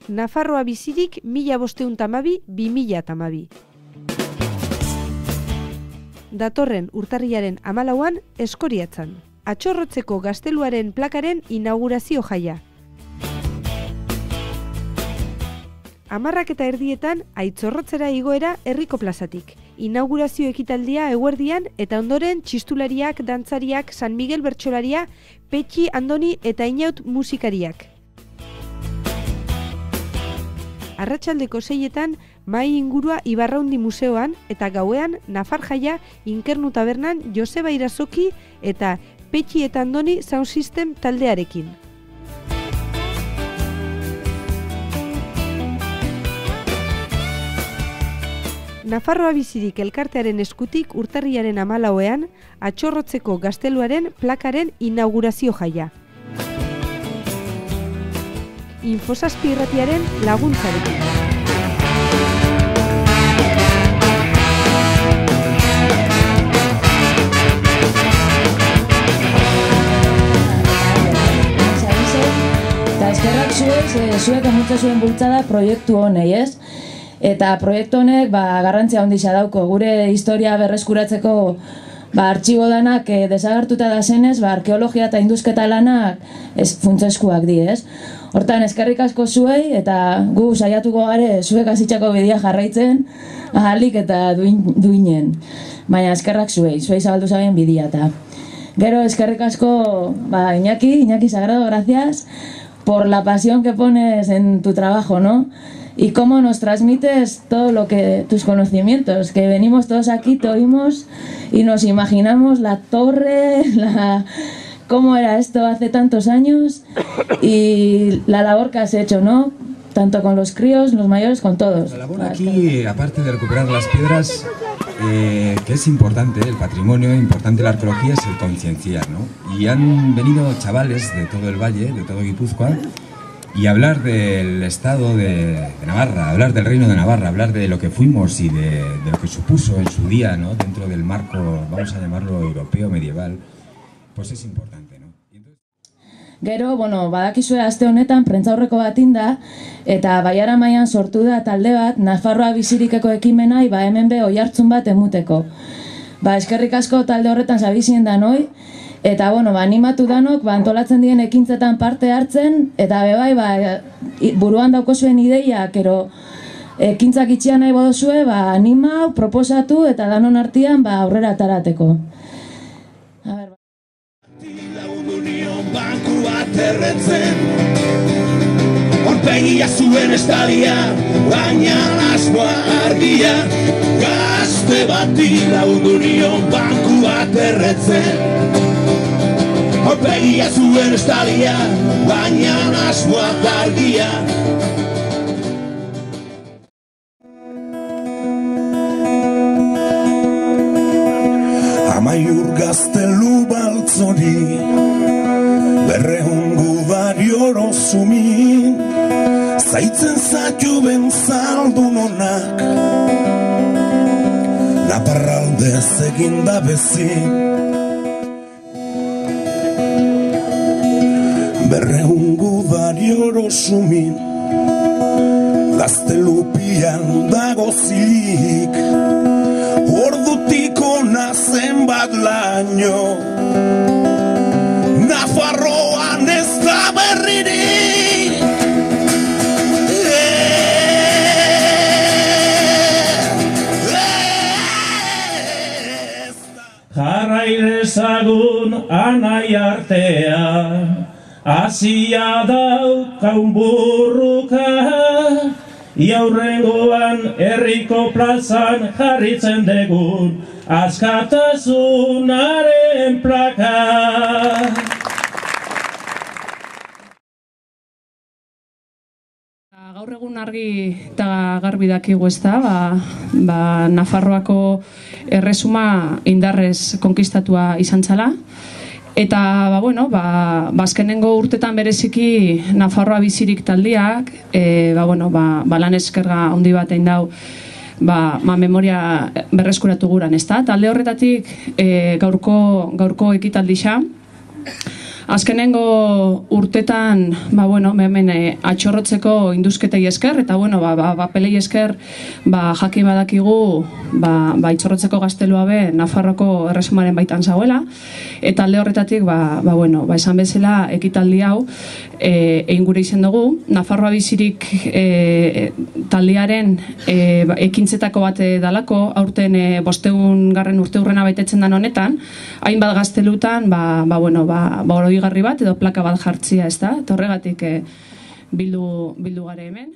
Nafarroa bizirik 1512-2012. Datorren urtarrilaren 14an Eskoriatzan. Atxorrotzeko gazteluaren plakaren inaugurazio jaia. 10:30 Aitzorrotzera igoera herriko plazatik. Inaugurazio ekitaldia eguerdian eta ondoren txistulariak, dantzariak, San Miguel bertsolaria, Petxi, Andoni eta Inaut musikariak. Arratsaldeko 6etan mahai ingurua Ibarraundi museoan eta gauean Nafar jaia Inkernu tabernan Joseba Irazoki eta Petxi eta Andoni Sound System taldearekin. Nafarroa bizirik elkartearen eskutik urtarrilaren 14ean Atxorrotzeko gazteluaren plakaren inaugurazio jaia. Infosazpi irratiaren laguntzarekin. Eta eskerrak zuek emutza zuen bultzada proiektu honei, ez? Eta proiektu honek garrantzia handia dauko. Gure historia berreskuratzeko artxibo danak desagertuta da zenez, arkeologia eta induzketa lanak funtsezkoak di, ez? Hortan, eskerrik asko zuei eta gu saiatuko gare zuek hasitako bidea jarraitzen ahalik eta duinen. Baina eskerrak zuei zabaldu zaben bidea eta. Gero eskerrik asko Iñaki Sagrado, gracias por la pasión que pones en tu trabajo, ¿no? Y cómo nos transmites todo lo que tus conocimientos, que venimos todos aquí, te oímos y nos imaginamos la torre, cómo era esto hace tantos años y la labor que has hecho, ¿no? Tanto con los críos, los mayores, con todos. La labor aquí, aparte de recuperar las piedras, que es importante, el patrimonio, importante la arqueología, es el concienciar, ¿no? Y han venido chavales de todo el valle, de todo Guipúzcoa, y hablar del estado de Navarra, hablar del reino de Navarra, hablar de lo que fuimos y de lo que supuso en su día, ¿no? Dentro del marco, vamos a llamarlo europeo, medieval, pues es importante, ¿no? Gero, badakizue aste honetan prentzaurreko bat inda, eta Baiara mailan sortu da talde bat, Nafarroa bizirikeko ekimena, hemen be oihartzun bat emuteko. Eskerrik asko talde horretan zabizien danoi, eta animatu danok antolatzen diren ekintzetan parte hartzen, eta buruan daukozuen ideiak, ero ekintzak itxia nahi bodozue, animau, proposatu, eta danon artean aurrera atarateko. Banku bat erretzen Horpegia zuen estalia Baina asmoa argia Gazte bati lagundu nion banku bat erretzen Horpegia zuen estalia Baina asmoa argia Amaiur gaztelu baltzori Berrehungu barioro zumin Zaitzen zatu benzaldun honak Naparraldez egin da bezin Berrehungu barioro zumin Gaztelupian dago zilik Ordutiko nazen bat laino Nafarroan ez da berririk Jarrai dezagun anai artea Azia daukaun burruka Iaurrengoan herriko plazan jarritzen degun Askatasunaren plaka Gaur egun argi eta garbi dakigu ezta, Nafarroako erresuma indarrez konkistatua izan zala. Eta, azkenengo urtetan bereziki Nafarroa bizirik taldiak, lan eskerga handi bat egin dau, memoria berreskuratu guran, ezta? Talde horretatik gaurko ekitaldixa, Azkenengo urtetan, hemen atxorrotzeko induzketei esker, eta pelei esker, jakin badakigu, itxorrotzeko gaztelua be Nafarroko erresumaren baitan zauela, eta alde horretatik, esan bezala, ekitaldi hau, egin gure izen dugu, Nafarroa bizirik taldearen ekintzetako bat dalako, aurten 500. urteurrena baitetzen den honetan, hainbat gaztelutan, oroigarri bat edo plaka bat jartzia, ez da? Eta horregatik bildu gare hemen.